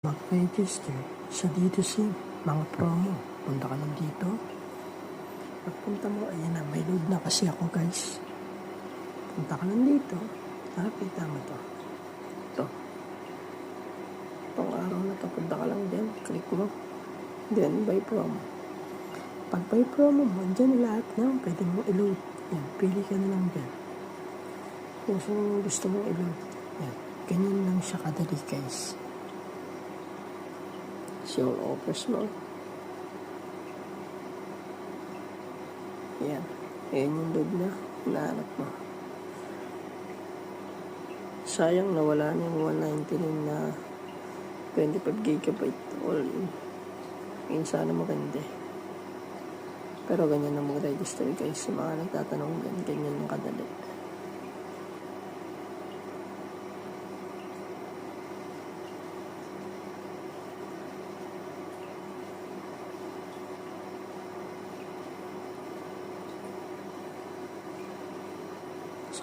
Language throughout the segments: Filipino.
Mag-register sa dito sa mga promo. Punta ka lang dito. Pagpunta mo, ayan na, may load na kasi ako guys. Punta ka lang dito. Nakita mo to. Ito. Itong araw na to, punta ka lang din. Click mo. Then, buy promo. Pag buy promo mo, dyan lahat na pwede mo i-load. Yan, pili ka na lang dyan. Kung saan gusto mo i-load. Yan, ganyan lang siya kadali guys. Show offers mo. Yan. Ayan yung load na hinahanap mo. Sayang nawala na yung 199 na 25 GB all in. Yun sana maganda. Pero ganyan na mag-register guys. Sa mga nagtatanong din, ganyan yung kadali.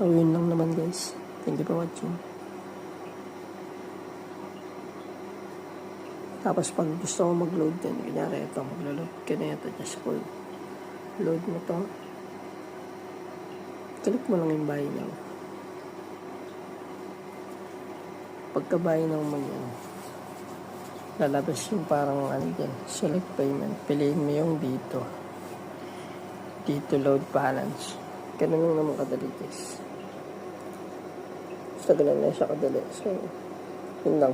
So, yun lang naman guys. Thank you for watching. Tapos pag gusto ko mag-load din, kunyari ito, mag-load ka na ito, just full. Load mo to. Click mo lang yung buy now. Pagka buy now mo yan, lalabas yung parang ano dyan, select payment. Piliin mo yung dito. Dito load balance. Ganun lang naman kadali guys. Sa ganun na siya kadali. So, yun lang.